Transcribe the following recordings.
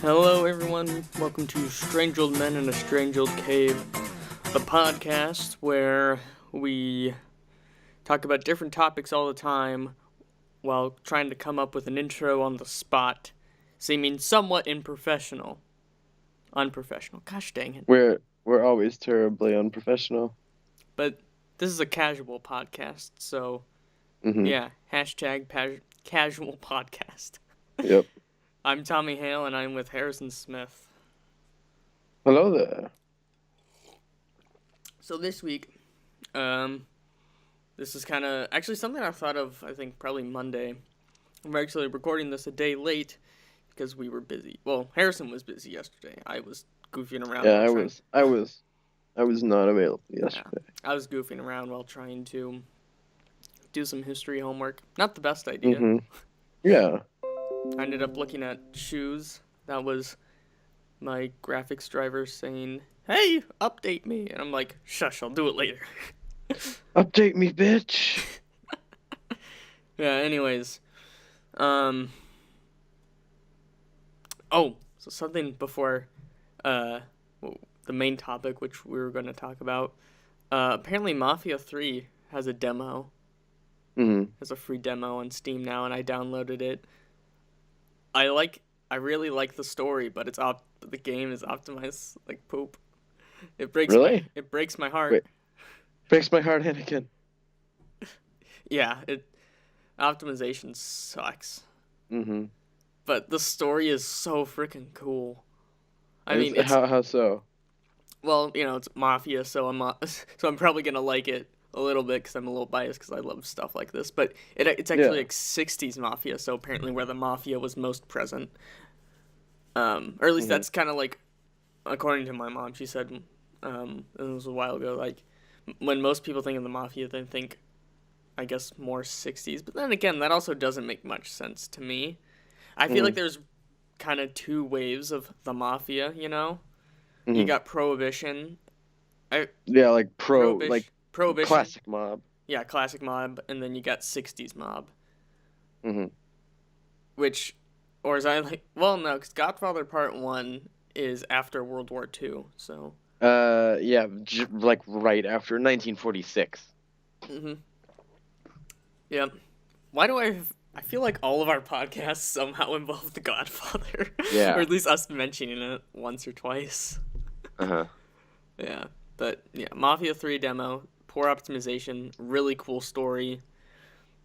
Hello, everyone. Welcome to Strange Old Men in a Strange Old Cave, a podcast where we talk about different topics all the time while trying to come up with an intro on the spot, seeming somewhat unprofessional. Gosh dang it. We're always terribly unprofessional. But this is a casual podcast, so Mm-hmm. yeah, hashtag casual podcast. Yep. I'm Tommy Hale, and I'm with Harrison Smith. Hello there. So this week, this is kind of actually something I thought of, I think, probably Monday. We're actually recording this a day late because we were busy. Well, Harrison was busy yesterday. I was goofing around. Yeah, I was not available yesterday. Yeah, I was goofing around while trying to do some history homework. Not the best idea. Mm-hmm. Yeah. I ended up looking at shoes. That was my graphics driver saying, "Hey, update me." And I'm like, "Shush, I'll do it later." Update me, bitch. Yeah, anyways. So something before the main topic, which we were going to talk about. Apparently Mafia 3 has a demo. Mm-hmm. Has a free demo on Steam now, and I downloaded it. I really like the story, but the game is optimized like poop. It breaks my heart. Wait. Breaks my heart, Anakin. Yeah, optimization sucks. Mm-hmm. But the story is so freaking cool. I mean, how so? Well, it's Mafia, so I'm probably gonna like it a little bit because I'm a little biased because I love stuff like this. But it's actually like 60s Mafia, so apparently where the Mafia was most present. Or at least that's kind of like, according to my mom, she said, it was a while ago, like, when most people think of the Mafia, they think, I guess, more 60s. But then again, that also doesn't make much sense to me. I feel like there's kind of two waves of the Mafia, Mm-hmm. You got Prohibition. Prohibition. Classic mob. Yeah, classic mob, and then you got 60s mob. Mm-hmm. No, because Godfather Part 1 is after World War II, so... Yeah, like right after 1946. Mm-hmm. Yeah. Why do I feel like all of our podcasts somehow involve The Godfather. Yeah. Or at least us mentioning it once or twice. Uh-huh. Yeah, but yeah, Mafia 3 demo, poor optimization, really cool story.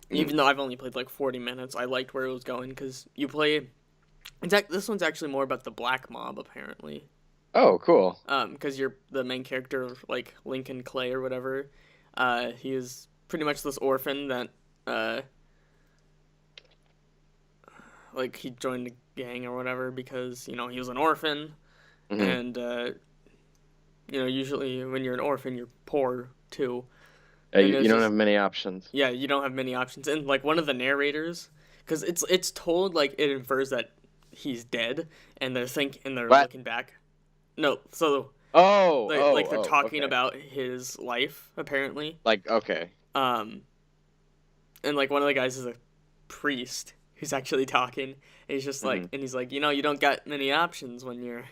Even though I've only played like 40 minutes, I liked where it was going because you play... This one's actually more about the Black Mob, apparently. Oh, cool. Because you're the main character, like Lincoln Clay or whatever. He is pretty much this orphan that, like, he joined a gang or whatever because, he was an orphan. Mm-hmm. And, usually when you're an orphan, you're poor, too. You don't have many options. Yeah, you don't have many options. And, like, one of the narrators, because it's told, like, it infers that he's dead, and they're looking back. No, so... they're talking about his life, apparently. Like, okay. And, like, one of the guys is a priest who's actually talking. And he's just like, and he's like, you don't got many options when you're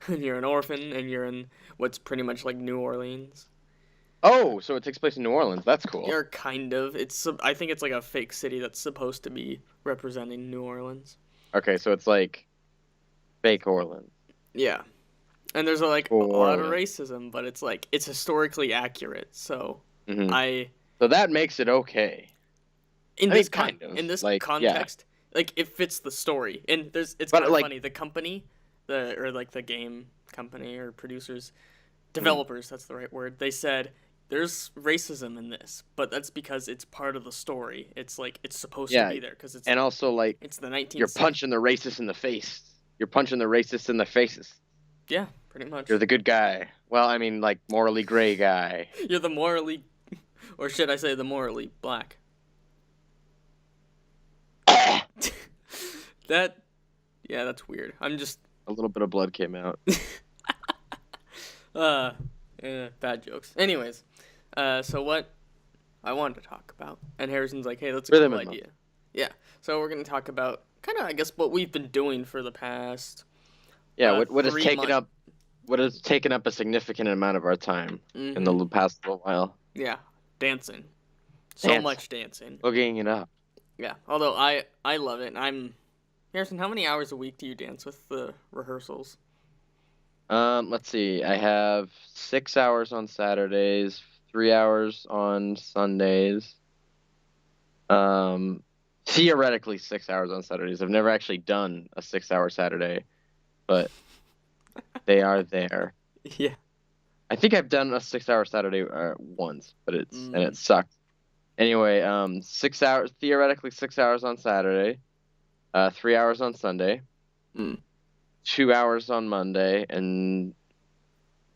an orphan and you're in what's pretty much like New Orleans. Oh, so it takes place in New Orleans. That's cool. Yeah, kind of. I think it's like a fake city that's supposed to be representing New Orleans. Okay, so it's like fake Orleans. Yeah. And there's a lot of racism, but it's like it's historically accurate. So So that makes it okay. In this context, like it fits the story. And it's kind of funny. The company, the game company or producers, developers, that's the right word. They said there's racism in this, but that's because it's part of the story. It's like it's supposed to be there because it's and also like it's the 1960s. You're punching the racists in the face. You're punching the racists in the faces. Yeah, pretty much. You're the good guy. Well, I mean, like morally gray guy. You're the morally, or should I say, the morally black? That's weird. I'm just a little bit of blood came out. Bad jokes. Anyways, so what I wanted to talk about, and Harrison's like, hey, that's a cool idea. Yeah, so we're going to talk about kind of, I guess, what we've been doing for the past Yeah, what has 3 taken months. up what has taken up a significant amount of our time in the past little while. Yeah, dancing. So Dance. much dancing. Boogieing it up. Yeah, although I love it. Harrison, how many hours a week do you dance with the rehearsals? Let's see. I have 6 hours on Saturdays, 3 hours on Sundays. Theoretically 6 hours on Saturdays. I've never actually done a 6 hour Saturday, but they are there. Yeah. I think I've done a 6 hour Saturday once, but it sucked. Anyway, 6 hours, theoretically 6 hours on Saturday, 3 hours on Sunday, 2 hours on Monday, and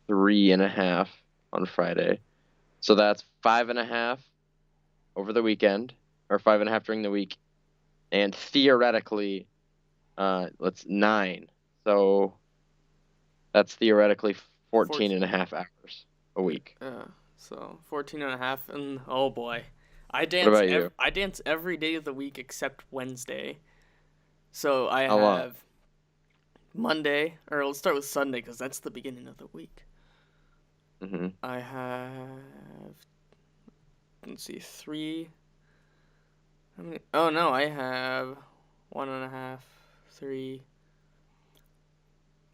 3.5 on Friday. So that's 5.5 over the weekend, or 5.5 during the week, and theoretically, that's 9. So that's theoretically 14.5 hours a week. So 14.5, and oh boy. I dance every day of the week except Wednesday. So I have Monday, or let's start with Sunday because that's the beginning of the week. I have, let's see, 3. How many? Oh no, I have 1.5, 3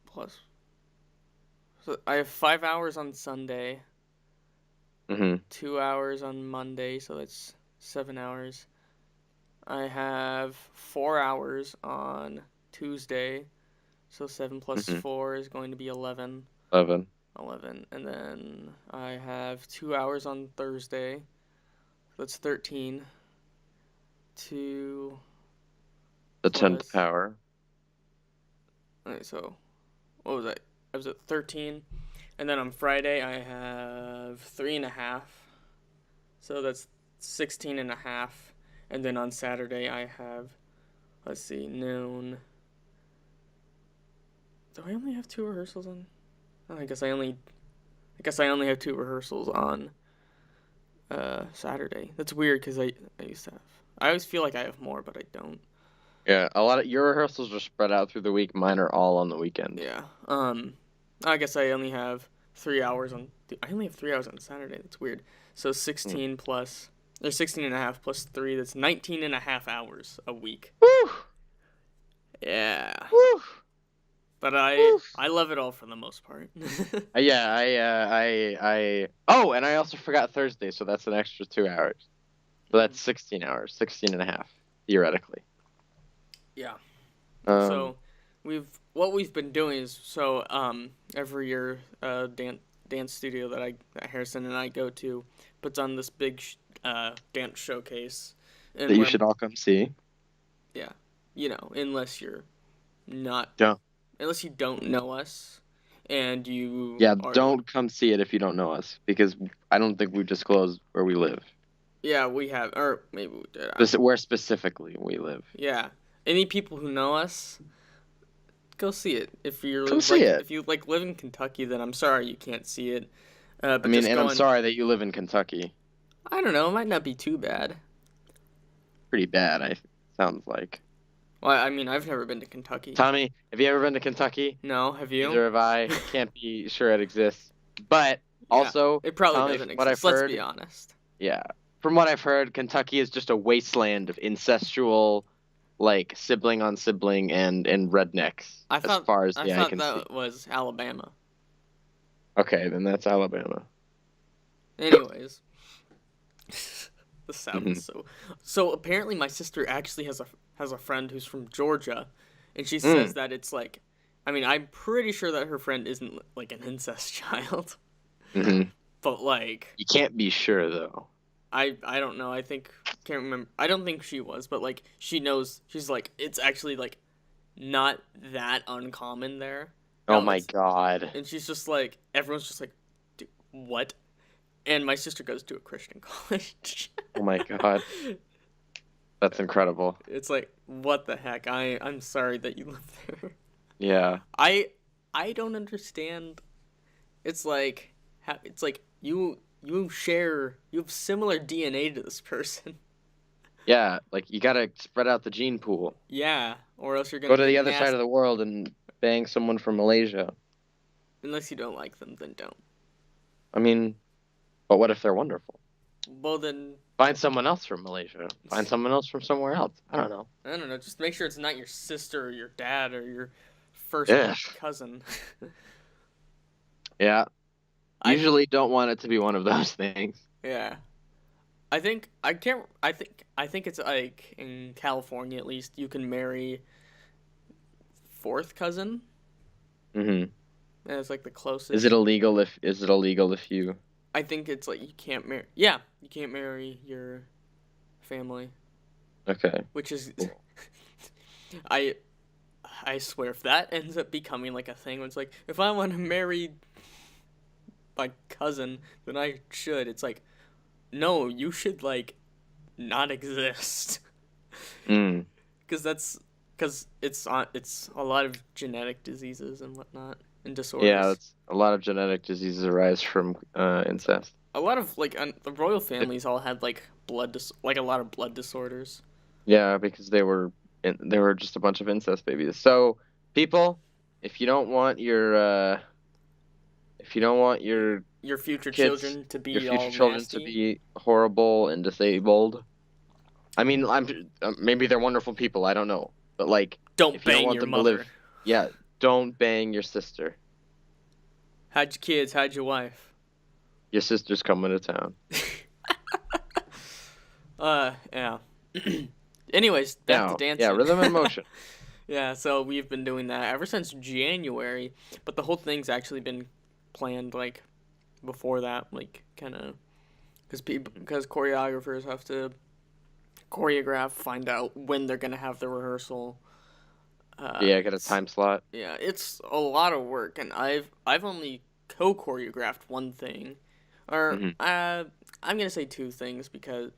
plus. So I have 5 hours on Sunday. 2 hours on Monday, so that's 7 hours. I have 4 hours on Tuesday, so 7 plus 4 is going to be 11. 11. And then I have 2 hours on Thursday, so that's 13. 2. The 10th power. Alright, so what was I? I was at 13. And then on Friday, I have 3.5. So that's 16.5. And then on Saturday, I have, let's see, noon. Do I only have 2 rehearsals on? Oh, I guess I only have 2 rehearsals on Saturday. That's weird because I used to have. I always feel like I have more, but I don't. Yeah, a lot of your rehearsals are spread out through the week. Mine are all on the weekend. Yeah. I guess I only have 3 hours on. I only have 3 hours on Saturday. That's weird. So 16 plus, or 16.5 plus 3. That's 19.5 hours a week. Woo! Yeah. Woo! But I love it all for the most part. Yeah, Oh, and I also forgot Thursday, so that's an extra 2 hours. So that's 16 hours, 16.5, theoretically. Yeah. So what we've been doing is every year dance studio that Harrison and I go to puts on this big dance showcase that you should all come see. Yeah, unless you're not. Yeah. Unless you don't know us, and you. Yeah, don't come see it if you don't know us, because I don't think we disclosed where we live. Yeah, we have, or maybe we did. Where specifically we live. Yeah, any people who know us, go see it. If you live in Kentucky, then I'm sorry you can't see it. But I'm sorry that you live in Kentucky. I don't know. It might not be too bad. Pretty bad, sounds like. Well, I mean, I've never been to Kentucky. Tommy, have you ever been to Kentucky? No, have you? Neither have I. Can't be sure it exists. But also, it probably doesn't exist. Let's be honest. Yeah. From what I've heard, Kentucky is just a wasteland of incestual, like, sibling on sibling and rednecks. I thought that see. was Alabama. Okay, then that's Alabama. Anyways. The South is so apparently my sister actually has a friend who's from Georgia, and she says that it's like, I mean, I'm pretty sure that her friend isn't like an incest child. But like, you can't be sure though. I don't know. Can't remember. I don't think she was, but like she knows. She's like, it's actually like not that uncommon there. Oh my god. And she's just like, everyone's just like, dude, what? And my sister goes to a Christian college. Oh my god. That's incredible. It's like, what the heck? I'm sorry that you live there. Yeah. I don't understand. It's like you have similar DNA to this person. Yeah, like you gotta spread out the gene pool. Yeah, or else you're gonna go to the other side of the world and bang someone from Malaysia. Unless you don't like them, then don't. I mean, but what if they're wonderful? Well, then Find someone else from Malaysia. Find someone else from somewhere else. I don't know. I don't know. Just make sure it's not your sister or your dad or your first Ugh. cousin. Yeah. Usually don't want it to be one of those things. Yeah. I think I can't. I think it's like in California at least you can marry fourth cousin. Mm-hmm. And it's like the closest. Is it illegal if you? I think it's like you can't marry. Yeah, you can't marry your family. Okay. Which is, I swear if that ends up becoming like a thing, it's like if I want to marry my cousin, then I should. It's like, no, you should like not exist. Mm. Because it's a lot of genetic diseases and whatnot and disorders. Yeah, that's a lot of genetic diseases arise from incest. A lot of like the royal families all had like a lot of blood disorders. Yeah, because they were just a bunch of incest babies. So people, if you don't want your your future kids, children to be your future all children nasty. to be horrible and disabled. I mean, maybe they're wonderful people. I don't know, but like, don't if you bang don't want your them mother. to live, yeah, don't bang your sister. Hide your kids. Hide your wife. Your sister's coming to town. Yeah. Anyways, back to dancing. Yeah, rhythm and motion. Yeah, so we've been doing that ever since January, but the whole thing's actually been planned like before that, like kind of because choreographers have to choreograph, find out when they're gonna have the rehearsal. Yeah, get a time slot. Yeah, it's a lot of work, and I've only co-choreographed one thing, or I'm gonna say two things because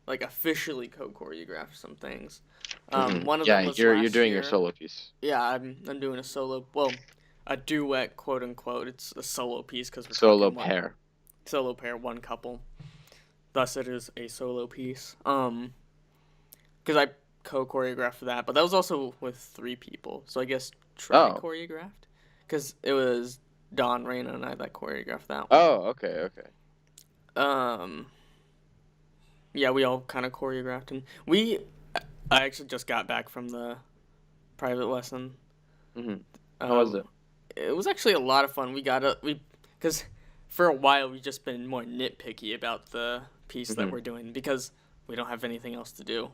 like officially co-choreographed some things. One of them was you're doing year. your solo piece. Yeah, I'm doing a solo. Well, a duet, quote unquote. It's a solo piece because we're solo talking pair. Solo pair, one couple. Thus, it is a solo piece. Because I co-choreographed that, but that was also with 3 people. So I guess choreographed because it was Don, Raina, and I that choreographed that one. Oh, okay. Yeah, we all kind of choreographed, and I actually just got back from the private lesson. Mm-hmm. How was it? It was actually a lot of fun. Because for a while we've just been more nitpicky about the piece that we're doing because we don't have anything else to do,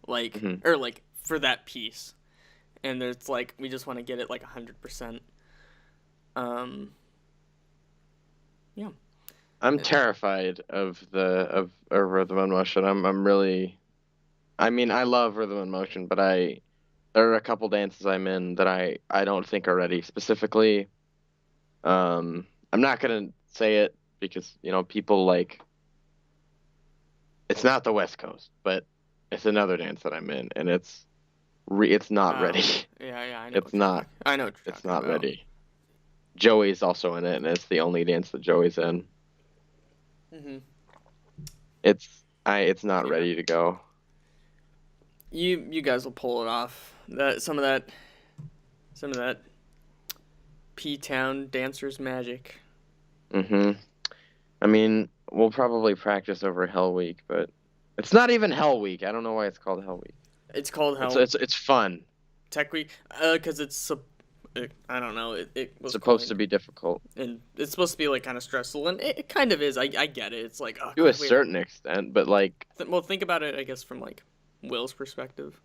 or like for that piece, and it's like we just want to get it like 100%. Yeah. I'm terrified of rhythm and motion. I'm really, I mean, I love rhythm and motion, but there are a couple dances I'm in that I don't think are ready. Specifically, I'm not gonna say it because people like. It's not the West Coast, but it's another dance that I'm in, and it's not ready. Yeah, I know. It's not. I know. It's not ready. Joey's also in it, and it's the only dance that Joey's in. Mhm. It's not ready to go. You guys will pull it off. Some of that P-Town dancers magic. Mhm. I mean, we'll probably practice over Hell Week, but it's not even Hell Week. I don't know why it's called Hell Week. It's called Hell. It's fun. Tech Week, because I don't know. It was supposed to be difficult, and it's supposed to be like kind of stressful, and it kind of is. I get it. It's like to a certain extent, but like. Well, think about it. I guess from like Will's perspective.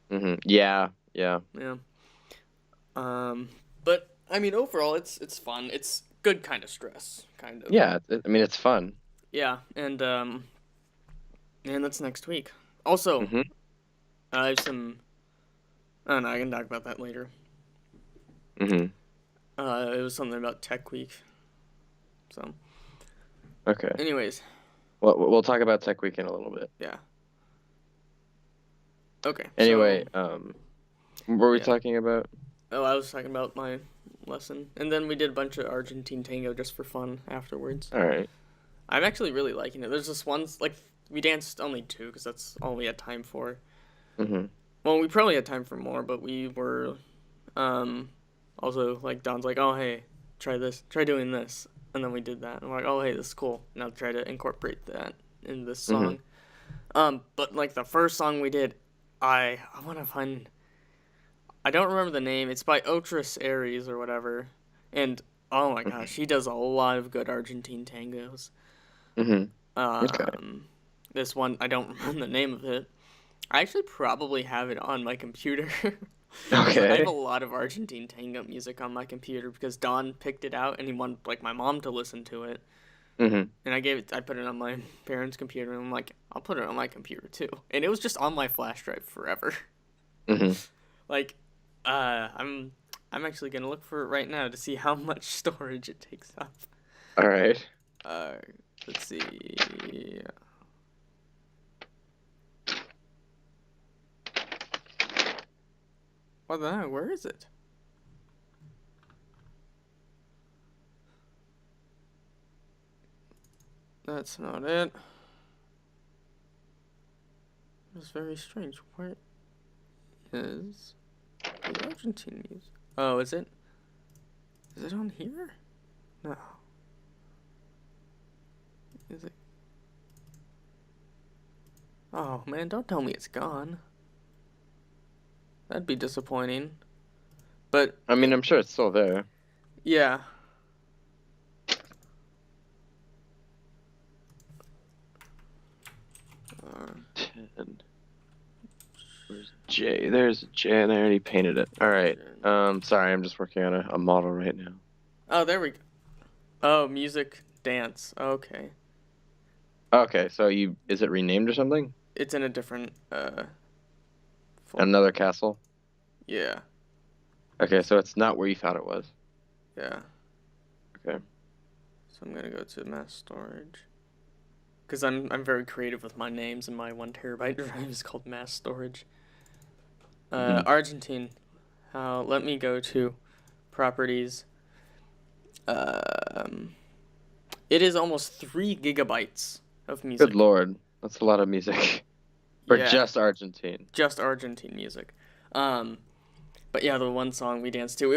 Mhm. Yeah. But I mean, overall, it's fun. It's good kind of stress, kind of. Yeah, I mean, it's fun. Yeah, and that's next week. Also, I have some. I don't know. I can talk about that later. It was something about Tech Week. So. Okay. Anyways. Well, we'll talk about Tech Week in a little bit. Yeah. Okay. Anyway, what were we talking about? Oh, I was talking about my lesson, and then we did a bunch of Argentine tango just for fun afterwards. All right. I'm actually really liking it. There's this one, like, we danced only 2 because that's all we had time for. Mhm. Well, we probably had time for more, but we were Um, Also, like Don's like, oh hey, try this, try doing this, and then we did that. And we're like, oh hey, this is cool. Now try to incorporate that in this Mm-hmm. song. But like the first song we did, I want to find. I don't remember the name. It's by Otris Aries or whatever, and oh my gosh, he does a lot of good Argentine tangos. Mm-hmm. Okay. This one I don't remember the name of it. I actually probably have it on my computer. Because I have a Okay. lot of Argentine tango music on my computer because Don picked it out and he wanted like my mom to listen to it. Mm-hmm. And I put it on my parents' computer and I'm like, I'll put it on my computer too. And it was just on my flash drive forever. Mm-hmm. Like, I'm actually gonna look for it right now to see how much storage it takes up. All right. Uh, let's see. What the heck? Where is it? That's not it. It's very strange. Where is the Argentine music? Oh, is it? Is it on here? No. Is it? Oh man, don't tell me it's gone. That'd be disappointing. But I mean, I'm sure it's still there. yeah. Uh, 10. Where's J? There's J, and I already painted it. All right. Sorry, I'm just working on a model right now. oh, there we go. Oh, music, dance. Okay. Okay, so is it renamed or something? It's in a different folder. Another castle? Yeah. Okay, so it's not where you thought it was. Yeah. Okay. So I'm gonna go to mass storage. Because I'm very creative with my names, and my 1 TB drive is called mass storage. Argentine. Let me go to properties. Um, it is almost 3 GB of music. Good lord, that's a lot of music for Yeah, just Argentine. just Argentine music. But yeah, the one song we danced to,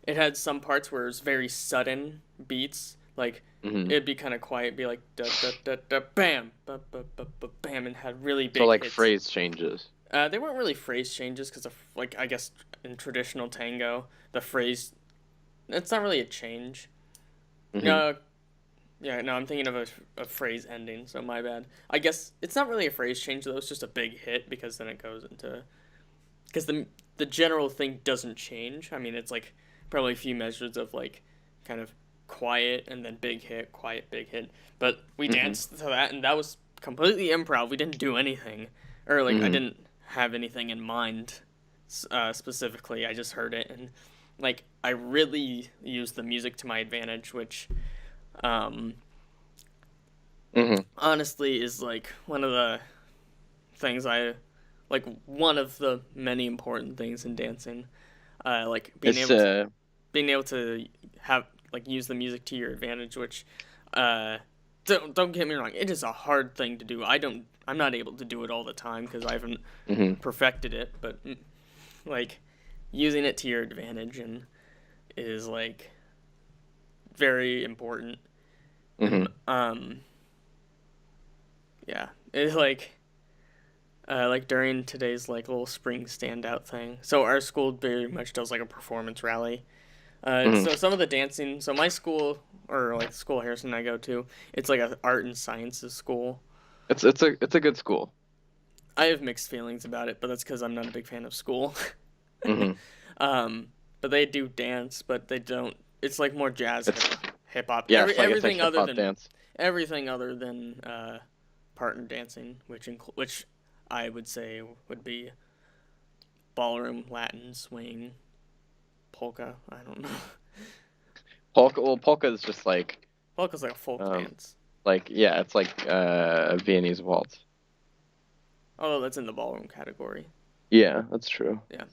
it had some parts where it was very sudden beats, like Hmm. it'd be kind of quiet, be like da da da da bam, ba ba ba ba bam, and had really So big like hits. phrase changes. They weren't really phrase changes because, like, I guess in traditional tango, the phrase it's not really a change. Hmm. No, yeah, no, I'm thinking of a phrase ending, so my bad. I guess it's not really a phrase change though; it's just a big hit because then it goes into because the general thing doesn't change. I mean, it's like probably a few measures of like kind of quiet and then big hit, quiet, big hit. But we Hmm. danced to that, and that was completely improv. We didn't do anything, or like I Hmm. didn't have anything in mind specifically. I just heard it, and like I really used the music to my advantage, which um, Hmm. honestly is like one of the things I like one of the many important things in dancing. Like It's being able to have like use the music to your advantage, which uh don't get me wrong, it is a hard thing to do. I'm not able to do it all the time because I haven't hmm perfected it, but like using it to your advantage and is like very important. hmm And yeah, it's like during today's like little spring standout thing. So our school very much does like a performance rally. hmm So some of the dancing. So my school or like the school Harrison I go to, it's like a art and sciences school. it's a good school. I have mixed feelings about it, but that's because I'm not a big fan of school. Hmm. um, but they do dance, but they don't. It's like more jazz It's hip hop. yeah, it's like Everything hip other hop than dance. partner dancing, which I would say would be ballroom, Latin, swing, polka. I don't know. Polka is just Polka's like a folk um dance. yeah, it's like a Viennese waltz. Although that's in the ballroom category. Yeah, that's true. Yeah.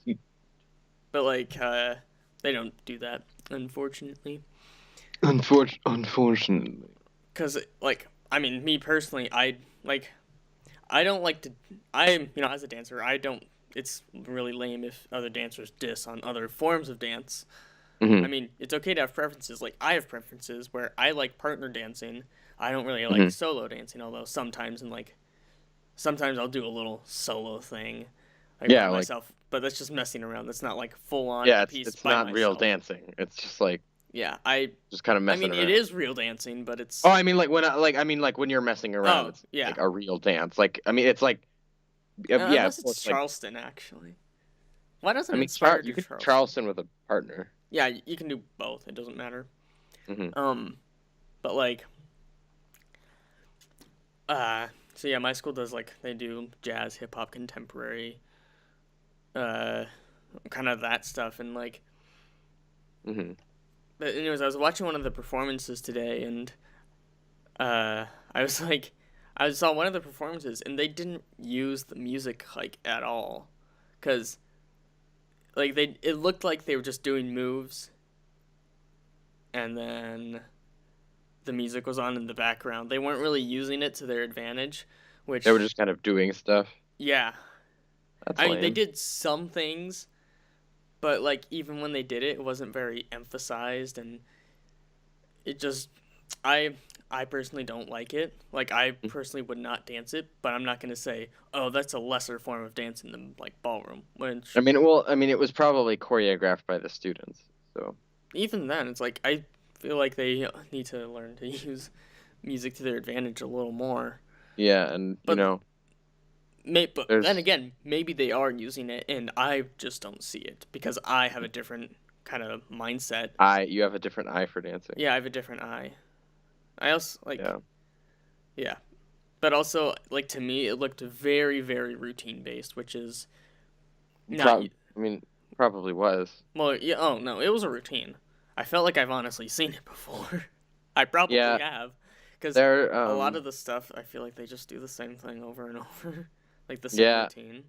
But like they don't do that, unfortunately. Unfortunately. Cuz like I mean, me personally, I don't like to I as a dancer, I don't it's really lame if other dancers diss on other forms of dance. I Hmm. mean, it's okay to have preferences. Like, I have preferences where I like partner dancing. I don't really like Hmm. solo dancing, although sometimes I'll do a little solo thing, like by Yeah, like myself. But that's just messing around. That's not like full on yeah, a it's piece it's by not real myself. dancing. It's just like Yeah, I just kind of I messing mean, it around. is real dancing, but Oh, it's I mean like when you're messing around, oh it's yeah, like a real dance. Like I mean, it's like yeah, of unless it's course. Like Charleston actually. Why I doesn't mean, Inspire You do could do Charleston? Charleston with a partner. Yeah, you can do both. It doesn't matter. Hmm. Um, but like uh, so yeah, my school does like they do jazz, hip hop, contemporary, uh, kind of that stuff, and like. Hmm. But anyways, I was watching one of the performances today, and uh, I was like, I saw one of the performances, and they didn't use the music like at all, cause like it looked like they were just doing moves, and then the music was on in the background. They weren't really using it to their advantage, They were which just kind of doing stuff. yeah, That's I mean they lame. did some things, but like even when they did it, it wasn't very emphasized, and it just I I personally don't like it. Like I personally would not dance it, but I'm not gonna say, oh, that's a lesser form of dancing than like ballroom. Which I mean, it was probably choreographed by the students. So even then, it's like I feel like they need to learn to use music to their advantage a little more. yeah, and But but then there's again, maybe they are using it, and I just don't see it because I have a different kind of mindset. you have a different eye for dancing. Yeah, I have a different eye. I also like Yeah, yeah, but also like to me, it looked very very routine based, which is not I mean, probably was. well, yeah. Oh no, it was a routine. I felt like I've honestly seen it before. I probably Yeah, have, because there. a lot of the stuff I feel like they just do the same thing over and over, like the same Yeah, routine.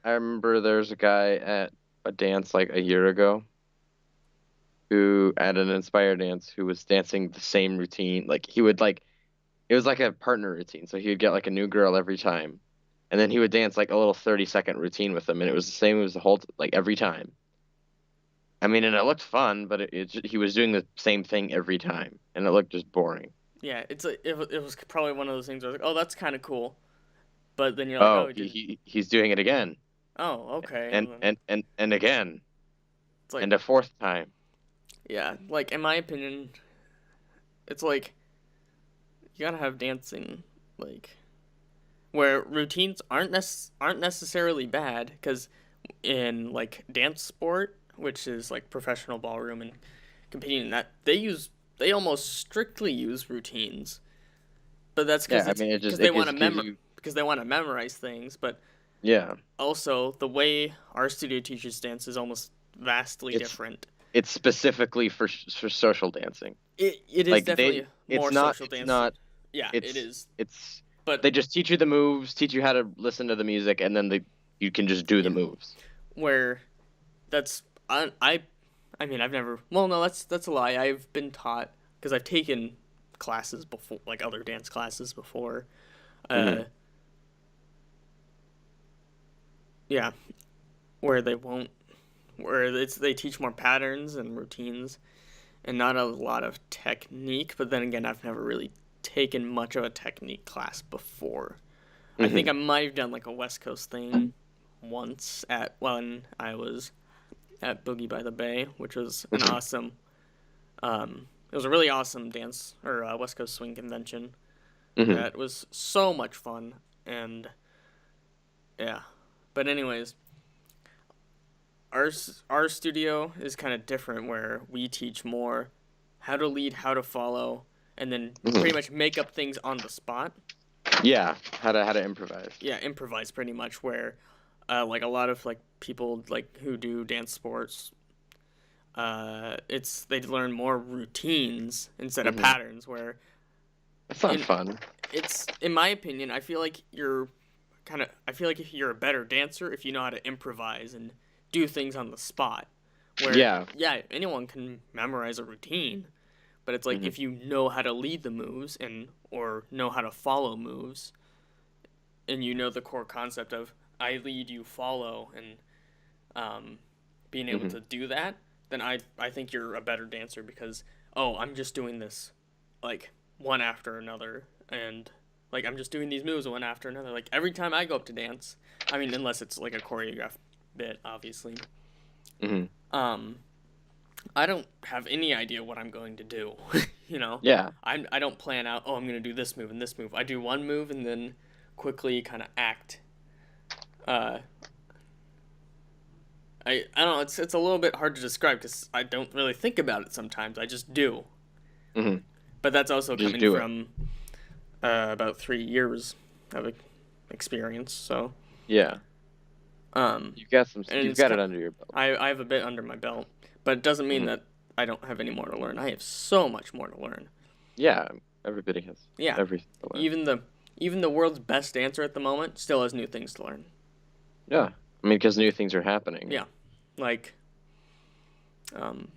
I remember there's a guy at a dance like a year ago who at an Inspire dance who was dancing the same routine. Like he would like it was like a partner routine. So he would get like a new girl every time. And then he would dance like a little 30-second routine with them and it was the same as the whole like every time. I mean, and it looked fun, but he was doing the same thing every time and it looked just boring. Yeah, it was probably one of those things where I was like, oh, that's kind of cool, but then you're like, oh, Oh, he didn't. he's doing it again Oh, okay, and then and again it's like, and a fourth time. yeah, like in my opinion, it's like you gotta have dancing like where routines aren't necessarily bad because in like dance sport, which is like professional ballroom and competing in that, they almost strictly use routines. But that's Yeah, because I it's mean because it just gives you they want to memorize things. But yeah. also the way our studio teaches dance is almost vastly It's different. it's specifically for social dancing. It is Like definitely more social it's dance. not Yeah, it is. it's But they just teach you the moves, teach you how to listen to the music, and then you can just do the yeah, moves. where that's I mean I've never well no that's a lie. I've been taught because I've taken classes before, like other dance classes before. Hmm. Uh, yeah, where they won't where they teach more patterns and routines and not a lot of technique. But then again, I've never really taken much of a technique class before. I think Hmm. I might have done like a West Coast thing once at when I was at Boogie by the Bay, which was an Hmm. awesome. It was a really awesome dance or West Coast swing convention Hmm. that was so much fun and yeah. But anyways, our studio is kind of different where we teach more how to lead, how to follow, and then pretty Hmm. much make up things on the spot. Yeah, how to improvise. Yeah, improvise pretty much where like a lot of like people like who do dance sports it's they learn more routines instead of Hmm. patterns where That's not in fun. it's in my opinion I feel like if you're a better dancer if you know how to improvise and do things on the spot where Yeah. yeah anyone can memorize a routine but it's like Hmm. if you know how to lead the moves and or know how to follow moves and you know the core concept of I lead, you follow, and being able Mhm. to do that, then I think you're a better dancer because, oh, I'm just doing this like one after another, and like I'm just doing these moves one after another. Like every time I go up to dance, I mean, unless it's like a choreographed bit, obviously. Mhm. Um, I don't have any idea what I'm going to do. you know, Yeah. I don't plan out. Oh, I'm gonna do this move and this move. I do one move and then quickly kind of act. Uh, I don't know. It's a little bit hard to describe because I don't really think about it sometimes. I just do. Mhm. But that's also Just coming do it. from about 3 years of experience. So Yeah. um, You've got some. and You've it's got it under your belt. I have a bit under my belt, but it doesn't mean Mhm. that I don't have any more to learn. I have so much more to learn. Yeah. Everybody has Yeah, everything to learn. even the world's best dancer at the moment still has new things to learn. Yeah. I mean, because new things are happening. Yeah, like um,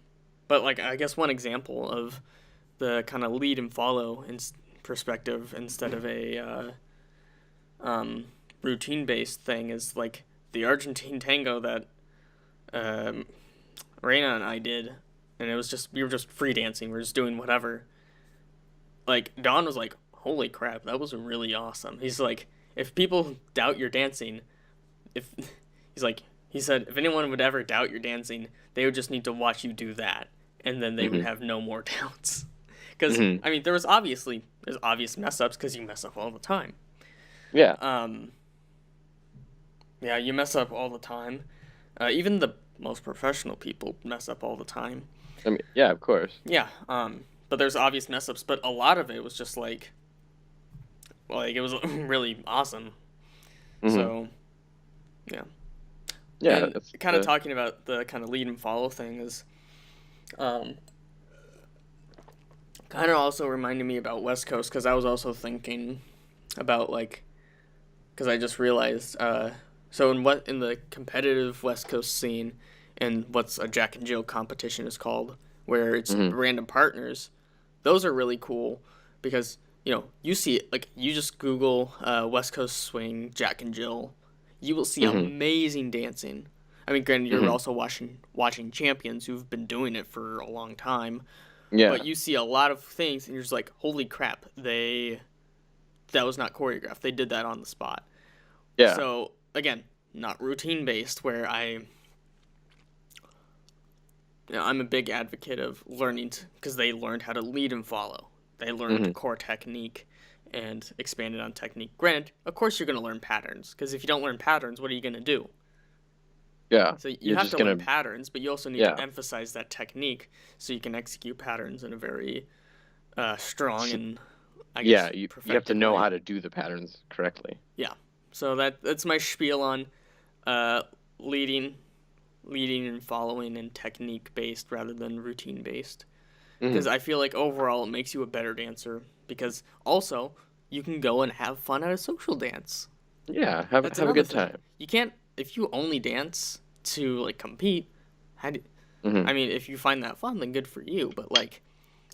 but like I guess one example of the kind of lead and follow in perspective instead of a um, routine based thing is like the Argentine tango that um, Reina and I did, and it was just we were just free dancing, we were just doing whatever. Like Don was like, "Holy crap, that was really awesome." He's like, "If people doubt your dancing, if he's like he said if anyone would ever doubt your dancing, they would just need to watch you do that, and then they would Mhm. have no more doubts." Because Mhm. I mean, there's obvious mess ups because you mess up all the time. Yeah. Um, yeah, you mess up all the time. Even the most professional people mess up all the time. I mean, yeah. Of course. Yeah. But there's obvious mess ups, but a lot of it was just like it was really awesome. Mhm. So yeah. Yeah. And It's kind of talking about the kind of lead and follow thing is, um, kind of also reminded me about West Coast because I was also thinking about like because I just realized so in the competitive West Coast scene and what's a Jack and Jill competition is called where it's Mhm. random partners, those are really cool because you see it like you just Google West Coast swing Jack and Jill, you will see Mhm. amazing dancing. I mean, granted, you're Mhm. also watching champions who've been doing it for a long time, but Yeah. you see a lot of things and you're just like, holy crap, that was not choreographed. They did that on the spot. Yeah. So again, not routine based where I'm a big advocate of learning because they learned how to lead and follow. They learned Mhm. core technique and expanded on technique. Granted, of course you're going to learn patterns because if you don't learn patterns, what are you going to do? Yeah. So you You're have just to learn gonna. patterns, but you also need to Yeah. emphasize that technique so you can execute patterns in a very strong and I Yeah. guess You have to perfected know way. how to do the patterns correctly. Yeah. So that's my spiel on uh, leading and following and technique based rather than routine based because Mhm. I feel like overall it makes you a better dancer because also you can go and have fun at a social dance. Yeah. Have That's a another good thing. time. You can't if you only dance to like compete. How do, Mhm. I mean, if you find that fun, then good for you. But like,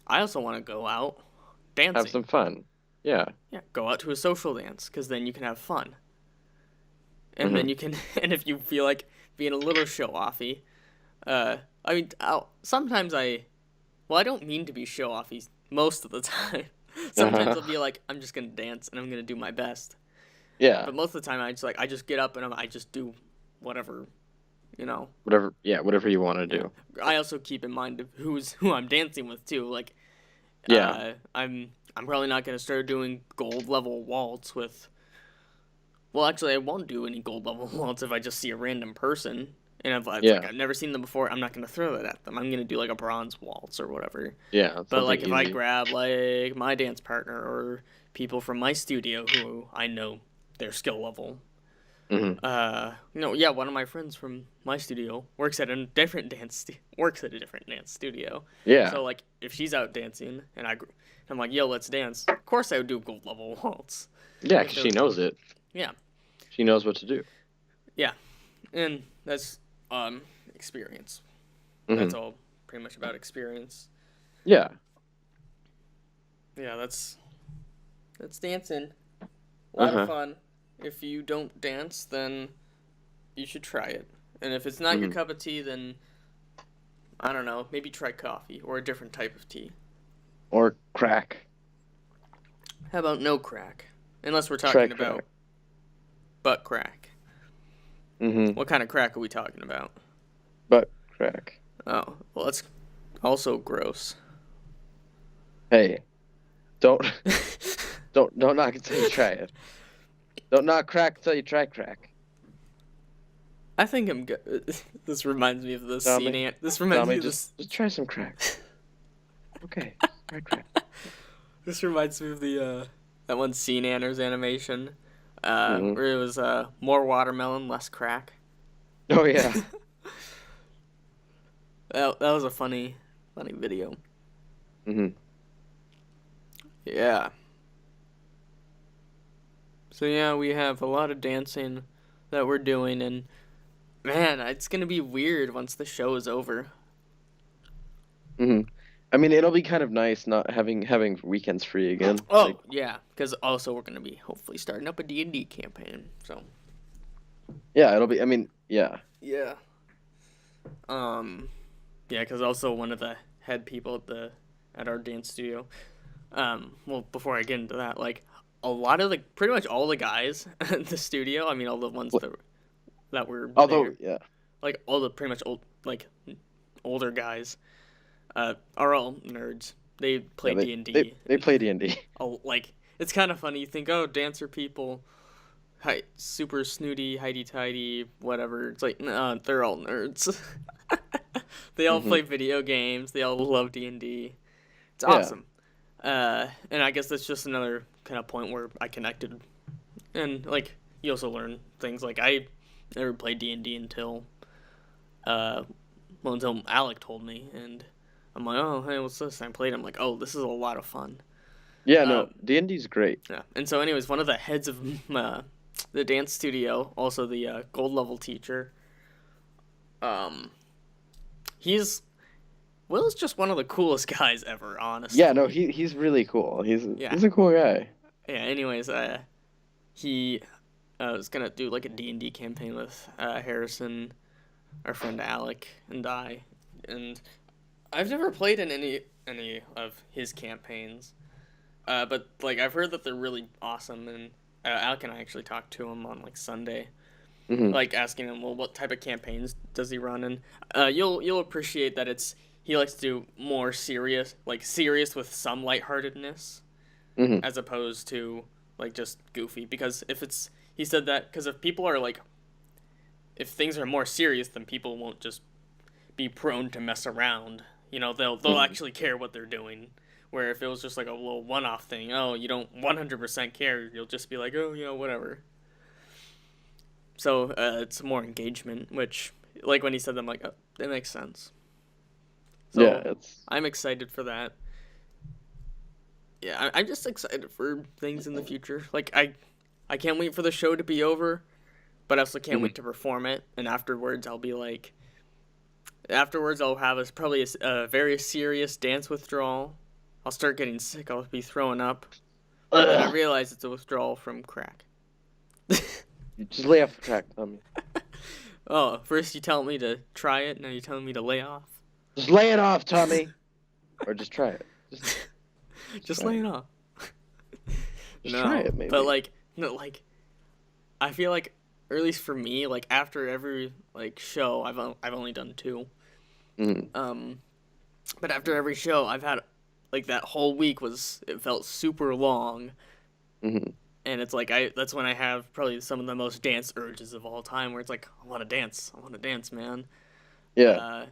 I also want to go out Have dancing. some fun. Yeah. Yeah, go out to a social dance because then you can have fun, and then Mhm. you can. And if you feel like being a little show offy, I mean, sometimes well, I don't mean to be show offy most of the time. Sometimes I'll Uh-huh. be like, I'm just gonna dance and I'm gonna do my best. Yeah. But most of the time, I just get up and I just do whatever, you know. Whatever. Yeah. Whatever you want to Yeah. do. I also keep in mind of who I'm dancing with too. Like, Yeah. I'm probably not gonna start doing gold level waltz with. Well, actually, I won't do any gold level waltz if I just see a random person and if it's like Yeah. I've never seen them before. I'm not gonna throw that at them. I'm gonna do like a bronze waltz or whatever. Yeah. But Something like if I easy. grab like my dance partner or people from my studio who I know their skill level. Mhm. Yeah, one of my friends from my studio works at a different works at a different dance studio. Yeah. So like if she's out dancing and I'm like, "Yo, let's dance." Of course I would do a gold level waltz. Yeah. If 'Cause there she was knows it. Yeah. She knows what to do. Yeah. And that's experience. That's Mhm. all pretty much about experience. Yeah. Yeah, that's dancing. A Uh lot of huh. fun. If you don't dance, then you should try it. And if it's not your Hmm. cup of tea, then I don't know, maybe try coffee or a different type of tea. Or crack. How about no crack? Unless we're Try talking crack. about butt crack. Hmm. What kind of crack are we talking about? But crack. Oh, well, that's also gross. Hey, don't don't knock it till you try it. Don't knock crack till you try crack. I think I'm good. This reminds me of the scene. Tommy, This reminds Tommy, me of this. just try some crack. Okay, try crack. This reminds me of the that one Sea Nanners animation, Hmm. where it was more watermelon, less crack. Oh yeah. That was a funny video. Hmm. Yeah. So yeah, we have a lot of dancing that we're doing, and man, it's gonna be weird once the show is over. Hmm. I mean, it'll be kind of nice not having weekends free again. Like, Oh yeah, because also we're gonna be hopefully starting up a D&D campaign. So yeah, it'll be. I mean, yeah. yeah. Um, yeah, because also one of the head people at our dance studio. Well, before I get into that, like a lot of the pretty much all the guys at the studio. I mean, all the ones Wh- that were Although, there, yeah, like all the pretty much older guys, are all nerds. They yeah, play D and they D. they play D&D. Like it's kind of funny. You think, oh, dancer people, hi, super snooty, highty tighty, whatever. It's like, no, they're all nerds. They all Hmm. play video games. They all love D&D. It's Yeah. awesome. And I guess that's just another kind of point where I connected, and like you also learn things. Like I never played D&D uh, until Alec told me, and I'm like, oh, hey, what's this? And I played. I'm like, oh, this is a lot of fun. Yeah, Uh, no, D&D's great. yeah. And so, anyways, one of the heads of the dance studio, also the gold level teacher, um, he's Will's just one of the coolest guys ever, Yeah, no, honestly. he's really cool. Yeah. He's a cool guy. Yeah. Anyways, he was gonna do like a D&D campaign with Harrison, our friend Alec, and I, and I've never played in any of his campaigns. But like I've heard that they're really awesome, and Alec and I actually talked to him on like Sunday, Hmm. like asking him, well, what type of campaigns does he run? And you'll appreciate that he likes to do more serious, like serious with some lightheartedness, Hmm. as opposed to like just goofy. Because if it's he said that because if people are like if things are more serious, then people won't just be prone to mess around. They'll Hmm. actually care what they're doing. Where if it was just like a little one-off thing, oh, you don't 100% care, you'll just be like, oh, whatever. So it's more engagement, which, like when he said that, I'm like, oh, that makes sense. Yeah, So it's I'm excited for that. Yeah, I'm just excited for things in the future. Like I can't wait for the show to be over, but I also can't mhm. wait to perform it. And afterwards I'll have probably a very serious dance withdrawal. I'll start getting sick. I'll be throwing up, and then I Ugh. realize it's a withdrawal from crack. You just lay off the track, Tommy. Oh, first you tell me to try it, now you're telling me to lay off. Just lay it off, Tommy. Or just try it. Just Just try lay it. it off. Just try No, it, maybe. but like, no, like I feel like, or at least for me, like after every like show, I've only done two. Hmm. Um, but after every show, I've had like that whole week it felt super long, Hmm. and it's like that's when I have probably some of the most dance urges of all time, where it's like I want to dance, man. Yeah. Uh,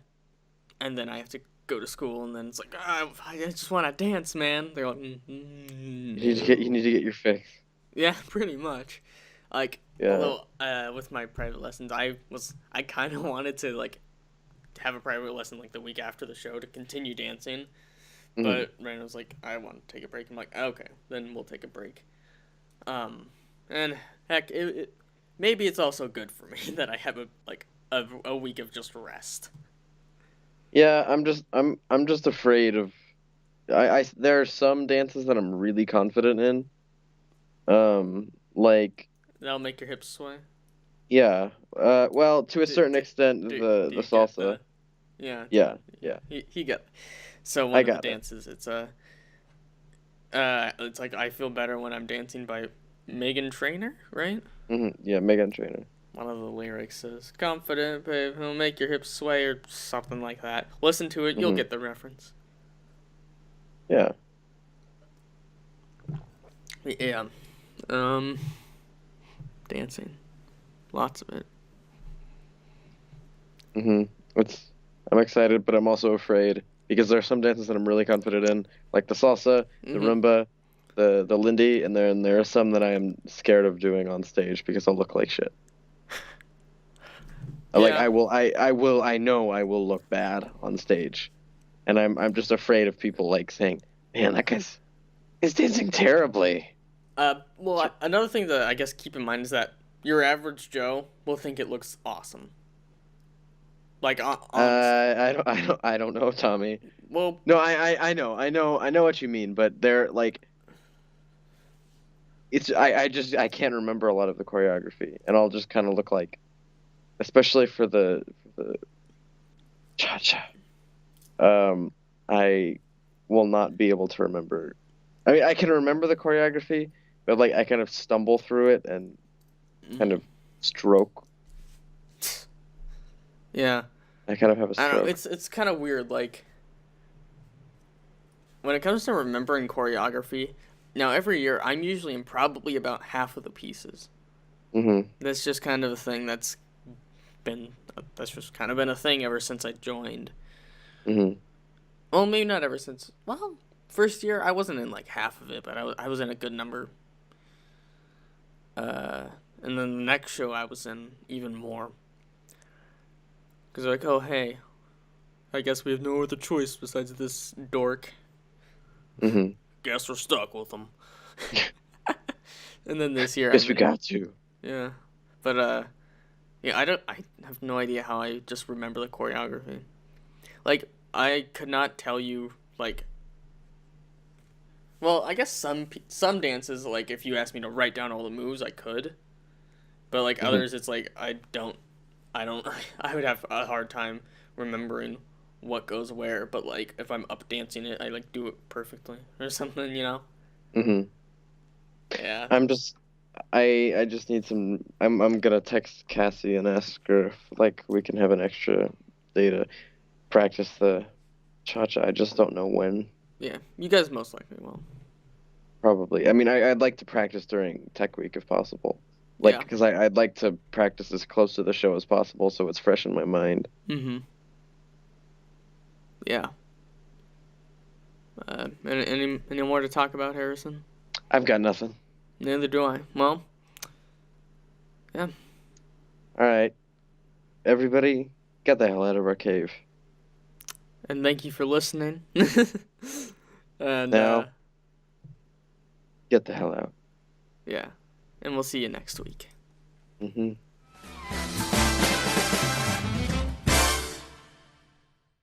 and then I have to go to school, and then it's like I just want to dance, man. They're like, You need to get your fix. yeah, pretty much. Like, Yeah. although with my private lessons, I kind of wanted to like have a private lesson like the week after the show to continue dancing, Hmm. but Rand was like, I want to take a break. I'm like, okay, then we'll take a break. And heck, maybe it's also good for me that I have a week of just rest. Yeah, I'm just afraid of I there are some dances that I'm really confident in. Like That'll make your hips sway. Yeah. Well, to a Do, certain do, extent, do the you get salsa. the? Yeah, Yeah, yeah. he got. So I one of the got it. dances, it's like I Feel Better When I'm Dancing by Megan Trainor, right? Yeah, Megan Trainor. One of the lyrics says, "Confident, babe, he'll make your hips sway," or something like that. Listen to it, you'll Hmm. get the reference. Yeah. Yeah. Um, Dancing, lots of it. hmm It's I'm excited, but I'm also afraid because there are some dances that I'm really confident in, like the salsa, the Mm-hmm. rumba, the lindy, and then there are some that I am scared of doing on stage because I'll look like shit. Like Yeah. I know I will look bad on stage, and I'm just afraid of people like saying, "Man, that guy's is dancing terribly." Well, another thing that I guess keep in mind is that your average Joe will think it looks awesome. Like, honestly. I don't know, Tommy. Well, No, I know what you mean, but they're like I can't remember a lot of the choreography, and I'll just kind of look like, especially for the cha-cha. I will not be able to remember. I mean, I can remember the choreography, but like I kind of stumble through it and kind mhm. of stroke. Yeah. I kind of have a I don't know. stroke. It's kind of weird. Like when it comes to remembering choreography, now every year I'm usually in probably about half of the pieces. Hmm. That's just kind of a thing been that's just kind of been a thing ever since I joined. Hmm. Well, maybe not ever since. Well, first year I wasn't in like half of it, but I was in a good number. Uh, and then the next show I was in even more. Cause like, oh hey, I guess we have no other choice besides this dork. Hmm. Guess we're stuck with him. And then this year Guess I'm we in, got to. yeah, but yeah, I have no idea how I just remember the choreography. Like I could not tell you like. Well, I guess some dances like if you asked me to write down all the moves, I could. But like Hmm. others, it's like I don't, I would have a hard time remembering what goes where. But like if I'm up dancing it, I like do it perfectly or something, you know? Hmm. Yeah. I'm just I just need some. I'm gonna text Cassie and ask her if like we can have an extra day to practice the cha-cha. I just don't know when. Yeah. You guys most likely will. Probably. I mean, I'd like to practice during Tech Week if possible. Like, Yeah. because I'd like to practice as close to the show as possible so it's fresh in my mind. Mm-hmm. Yeah. Any more to talk about, Harrison? I've got nothing. Neither do I. Well, yeah. All right. Everybody, get the hell out of our cave. And thank you for listening. And Now, get the hell out. yeah. And we'll see you next week. Hmm.